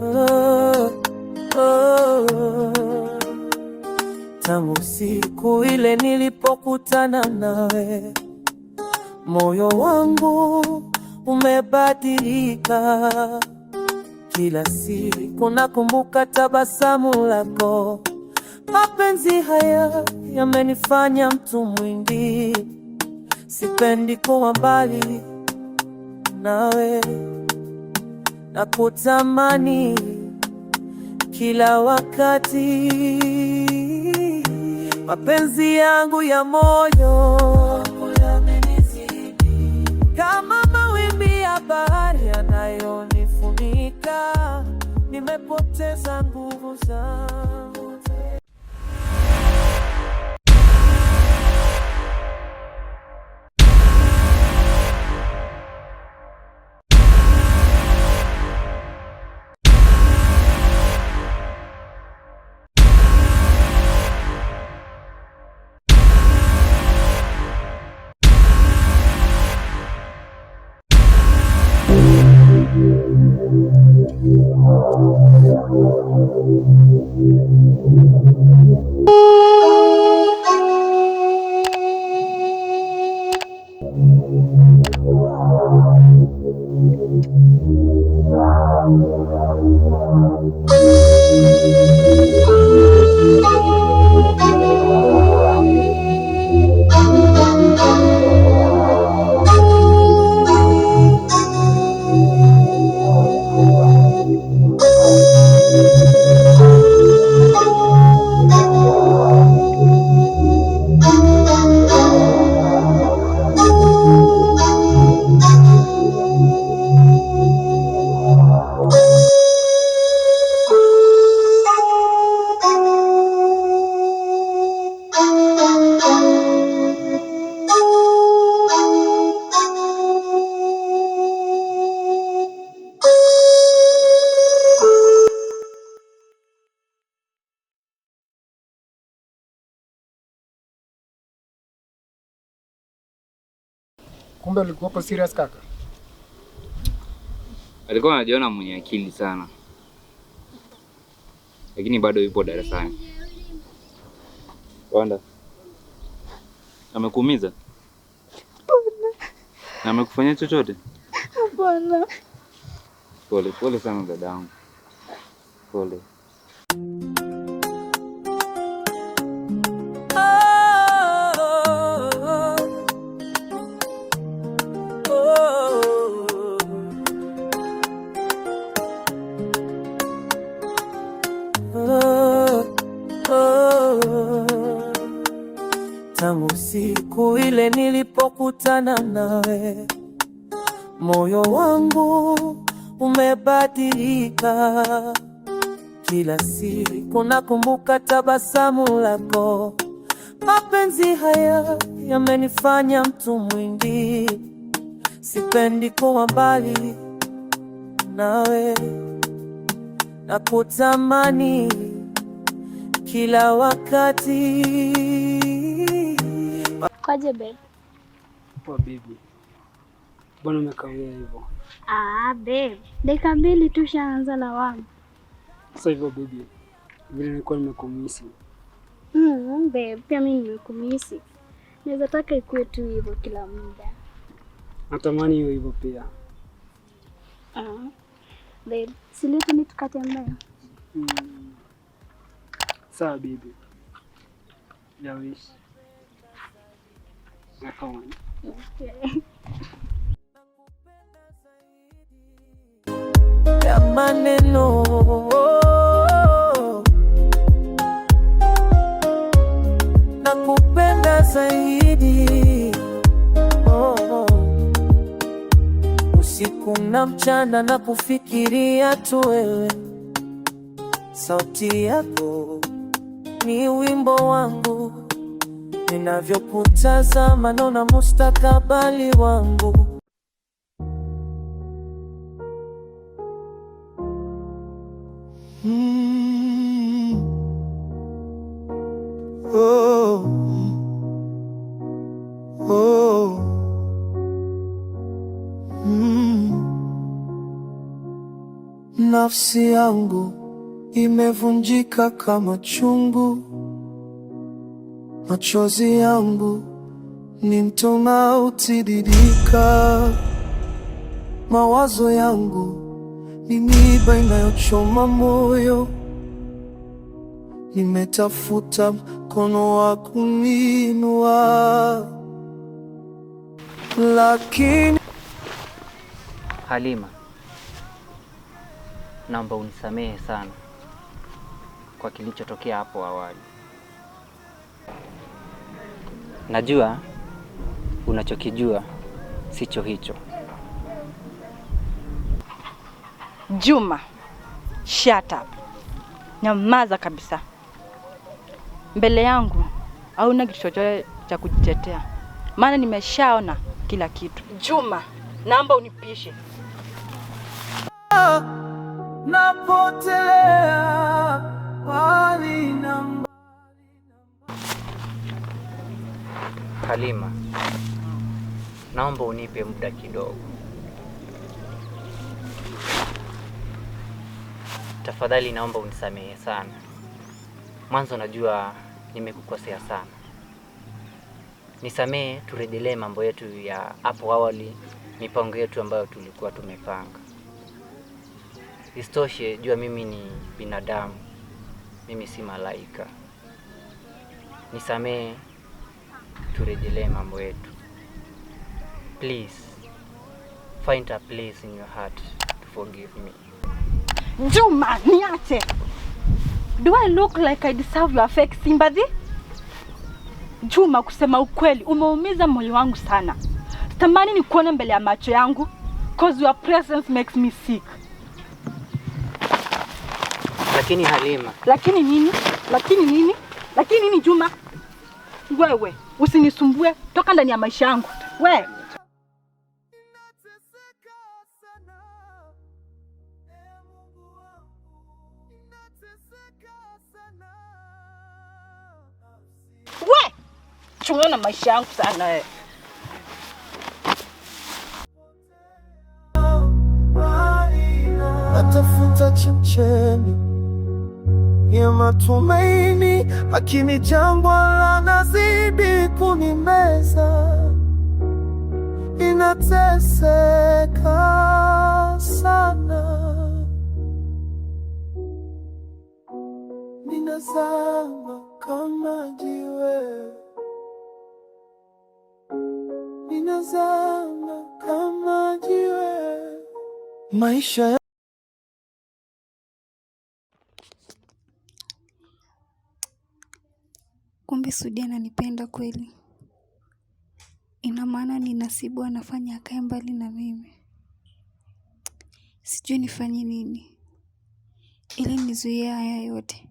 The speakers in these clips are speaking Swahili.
oh, oh. Tangu siku ile nilipokutana nawe, moyo wangu umebadilika. Kila siku nakumbuka tabasamu lako. Mapenzi haya yamenifanya mtu mwingi. Sipendi kuwa mbali nawe, nakutamani kila wakati. Mapenzi yangu ya moyo yamenizidi, kama mawimbi ya bahari yanayonifunika. Nimepoteza nguvu zangu. Kumbe ulikuwa hapo serious kaka? Alikuwa anajiona mwenye akili sana, lakini bado yupo darasani. Wanda, amekuumiza? Na amekufanyia chochote? Hapana. Pole sana dadangu. Pole. Tangu siku ile nilipokutana nawe, moyo wangu umebadilika. Kila siku nakumbuka tabasamu lako. Mapenzi haya yamenifanya mtu mwingi. Sipendi kuwa mbali nawe, nakutamani kila wakati. Kwaje babe? Poa baby. Mbona umekawia hivyo? Babe, dakika mbili tu shaanza lawama. Sasa hivyo baby, vile nilikuwa nimekumisi. Babe, pia mimi nimekumisi. Naweza taka ikuwe tu hivyo kila muda. Natamani hiyo hivyo pia. Babe, si leo ni tukatembea? Sawa baby. Ya wish. Nakoma. Okay. Ya maneno nakupenda zaidi, usiku na mchana nakufikiria tu wewe. Sauti yako ni wimbo wangu, ninavyokutazama naona mustakabali wangu. nafsi yangu imevunjika kama chungu, machozi yangu ni mto unaotiririka, mawazo yangu ni miiba inayochoma moyo. Nimetafuta mkono wa kuniinua, lakini Halima, naomba unisamehe sana kwa kilichotokea hapo awali. Najua unachokijua sicho hicho. Juma, shut up. Nyamaza kabisa. Mbele yangu hauna kitu chochote cha kujitetea, maana nimeshaona kila kitu. Juma, naomba unipishe. Napotelea mbali na mbali. Halima, naomba unipe muda kidogo. Tafadhali naomba unisamehe sana. Mwanzo najua nimekukosea sana. Nisamehe, turejelee mambo yetu ya hapo awali, mipango yetu ambayo tulikuwa tumepanga. Isitoshe, jua mimi ni binadamu. Mimi si malaika. Nisamehe, turejelee mambo yetu. Please, find a place in your heart to forgive me. Juma, niache. Do I look like I deserve your fake sympathy? Juma, kusema ukweli, umeumiza moyo wangu sana. Sitamani nikuone mbele ya macho yangu, cause your presence makes me sick. Lakini Halima. Lakini nini? Lakini nini? Lakini nini Juma? Wewe, usinisumbue, toka ndani ya maisha yangu. Wewe. We! Chunga na maisha yangu sana wewe. Natafuta chemchemi ya matumaini, lakini jangwa linazidi kunimeza. Ninateseka sana, ninazama kama jiwe, ninazama kama jiwe. Maisha Kumbe Sudi ananipenda kweli. Ina maana ni nasibu anafanya akae mbali na mimi. Sijui nifanye nini ili nizuie haya yote.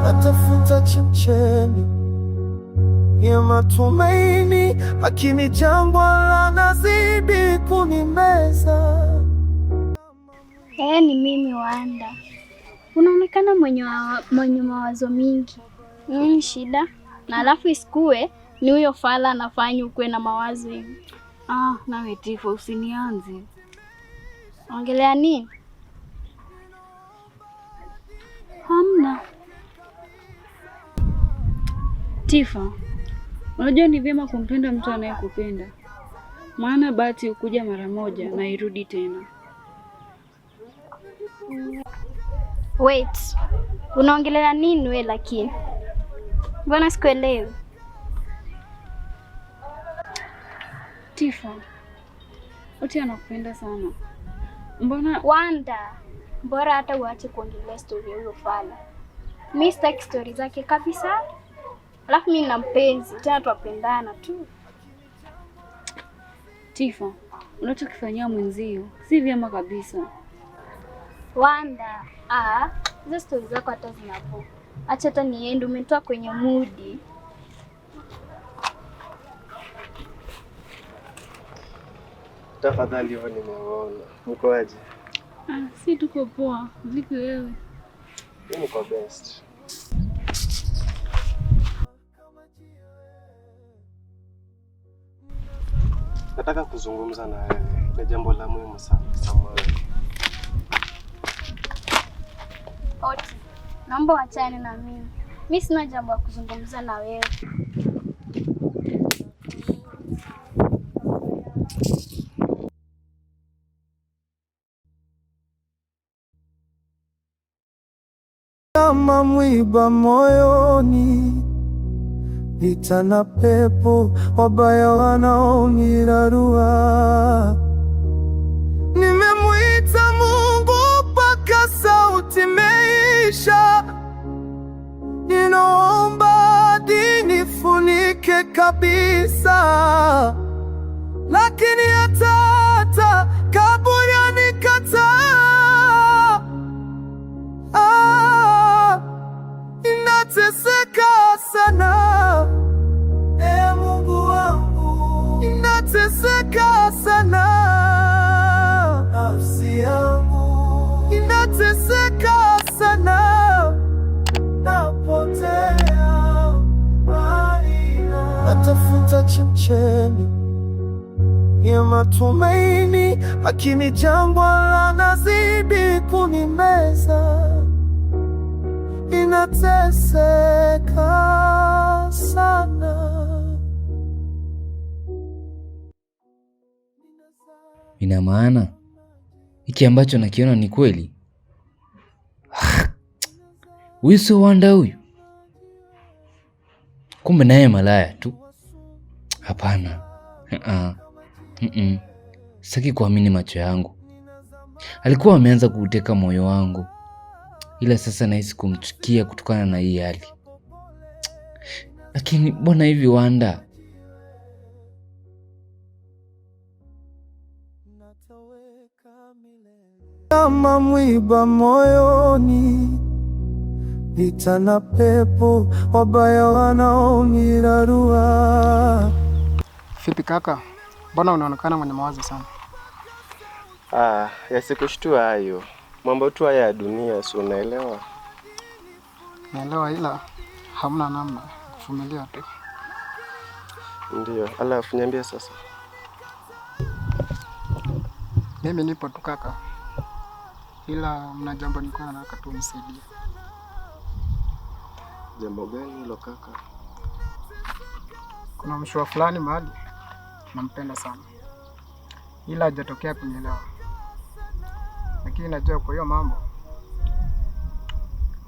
Natafuta chemchemi ya matumaini, lakini jangwa linazidi kunimeza. Ni mimi Wanda. Unaonekana mwenye mawazo mingi. Shida? Na alafu isikue ni huyo fala anafanya ukue na mawazo hivi. Nawe Tifa, usinianze. Ongelea nini? Hamna. Tifa, unajua ni vyema kumpenda mtu anayekupenda. Maana bahati hukuja mara moja na irudi tena. Wait. Unaongelea nini wewe lakini? Mbona sikuelewi? Tifa, Oti anakupenda sana. Mbona Wanda, bora hata uache kuongelea story hiyo fala. Mimi sitaki story zake kabisa. Alafu mimi na mpenzi, tena tupendana tu. Tifa, unachokifanyia mwenzio si vyema kabisa. Wanda, hizo story zako hata zinapo. Acha hata niende, umetoa kwenye moodi. Tafadhali hivyo nimeona. Mko aje? Si tuko poa. Vipi wewe? Mimi niko best. Nataka kuzungumza na wewe. Ni jambo la muhimu sana. Samahani. Oti, naomba wachane na mimi. Mimi sina jambo la kuzungumza na wewe. Kama mwiba moyoni, vita na pepo, wabaya wanaonirarua. Nimemwita Mungu mpaka sauti imeisha. Ninaomba dini funike kabisa, lakini hata kaburi anikataa. Ninateseka sana, Mungu wangu, ninateseka sana, nafsi yangu inateseka sana, napotea maina, natafuta chemchemi ya matumaini, lakini jangwa linazidi kunimeza. Ninateseka sana. Ina maana hiki ambacho nakiona ni kweli? Huyu sio Wanda huyu? Kumbe naye malaya tu. Hapana. Sitaki kuamini macho yangu. Alikuwa ameanza kuuteka moyo wangu, ila sasa nahisi kumchukia kutokana na hii hali. Lakini mbona hivi Wanda? Kama mwiba moyoni, vita na pepo, wabaya wanaonirarua. Vipi kaka? Mbona unaonekana mwenye mawazo sana? Yasikushtua hayo. Mambo tu haya ya dunia, si unaelewa? Naelewa, ila hamna namna, kuvumilia tu. Ndio, alafu niambie sasa. Mimi nipo tu kaka, ila mna jambo nilikuwa nataka tu msaidie. Jambo gani hilo kaka? Kuna mshua fulani mahali nampenda sana, ila hajatokea kunielewa. Lakini najua kwa hiyo mambo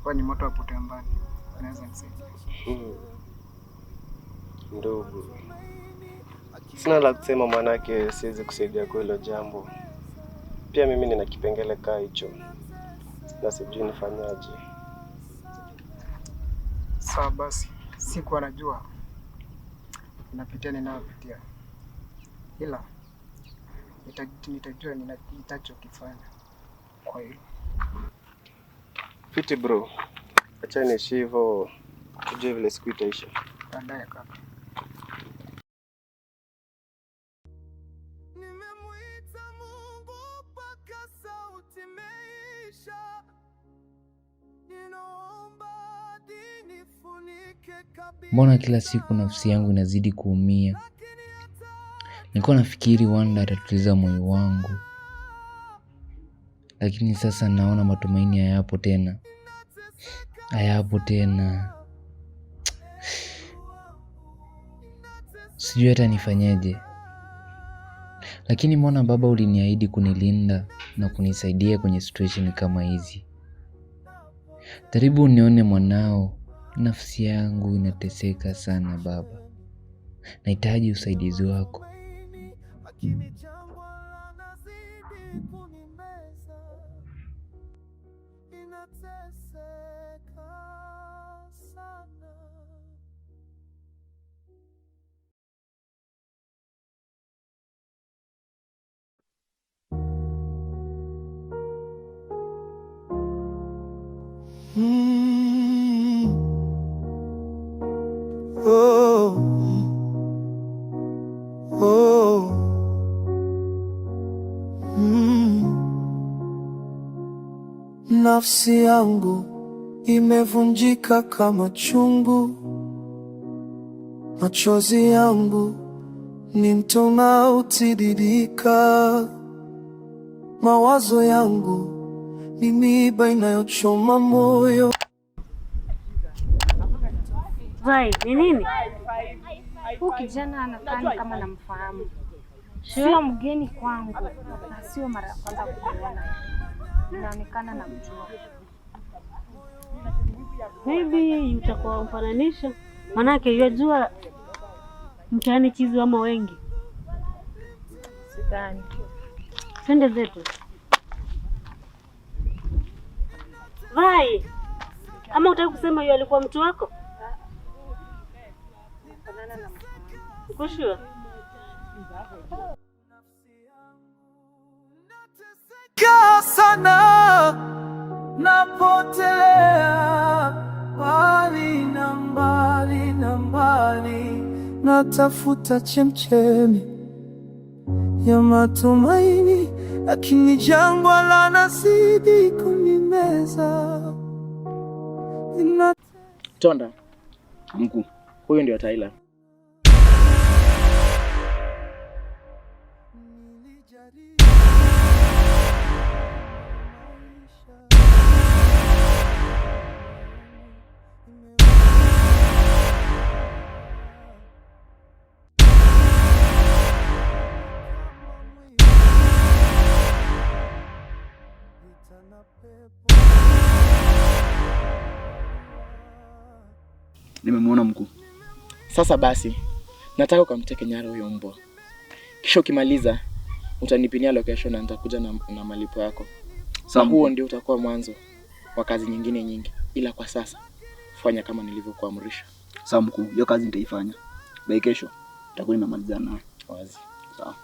kwa ni moto wa kutea mbali, anaweza nisaidia. Ndugu, sina la kusema, manake siwezi kusaidia kwa hilo jambo. Pia mimi nina kipengele kaa hicho, na sijui nifanyaje. Sawa basi, siku anajua napitia ninayopitia, ila nitajua nitachokifanya kwa hilo. Fiti bro, acha niishi hivyo, tujue vile siku itaisha. Baadaye kaka. Nimemwita Mungu mpaka sauti imeisha. Ninaomba dini funike kabisa. Mbona kila siku nafsi yangu inazidi kuumia? Nilikuwa nafikiri Wanda atatuliza moyo wangu, lakini sasa naona matumaini hayapo tena. Sijui hata nifanyeje. Lakini mbona baba uliniahidi kunilinda na kunisaidia kwenye situation kama hizi? Karibu unione mwanao, nafsi yangu inateseka sana baba. Nahitaji usaidizi wako. Nafsi yangu imevunjika kama chungu, machozi yangu ni mto unaotiririka. Mawazo yangu ni miiba inayochoma moyo. Vai, ni nini? Huyu kijana anakaa kama namfahamu. Sio mgeni kwangu na sio mara ya kwanza kuona. Inaonekana namjua. Maybe utakuwa mfananisha. Manake yajua mtaani chizi wama wengi. Sidhani. Twende zetu. Vai, ama utaki kusema yeye alikuwa mtu wako? Uko sure? Sana napotelea mbali na mbali na mbali, natafuta chemchemi ya matumaini, lakini jangwa lanazidi kunimeza. Tonda mkuu, huyu ndio Tyler. Nimemwona mkuu. Sasa basi, nataka ukamteke nyara huyo mbwa. Kisha ukimaliza utanipinia location na nitakuja na malipo yako. Sasa huo ndio utakuwa mwanzo wa kazi nyingine nyingi. Ila kwa sasa fanya kama nilivyokuamrisha. Sawa mkuu, hiyo kazi nitaifanya. By kesho nitakuwa nimemalizana naye. Wazi. Sawa.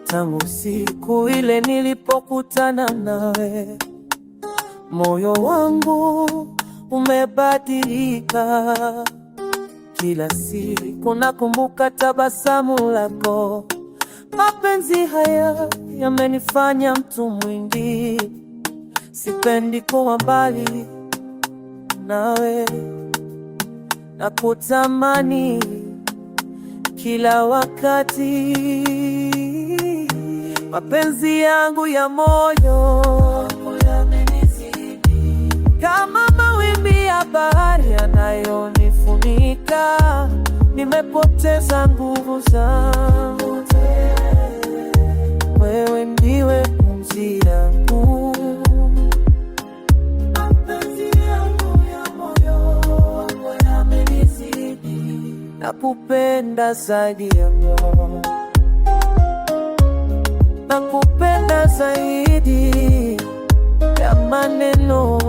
Tangu siku ile nilipokutana nawe, moyo wangu umebadilika. Kila siku nakumbuka tabasamu lako. Mapenzi haya yamenifanya mtu mwingi. Sipendi kuwa mbali nawe, nakutamani kila wakati. Mapenzi yangu ya moyo yamenizidi kama mawimbi ya bahari yanayonifunika. Nimepoteza nguvu zangu, wewe ndiwe pumzi yangu. Mapenzi yangu ya moyo yamenizidi, nakupenda zaidi ya moyo, nakupenda zaidi ya maneno.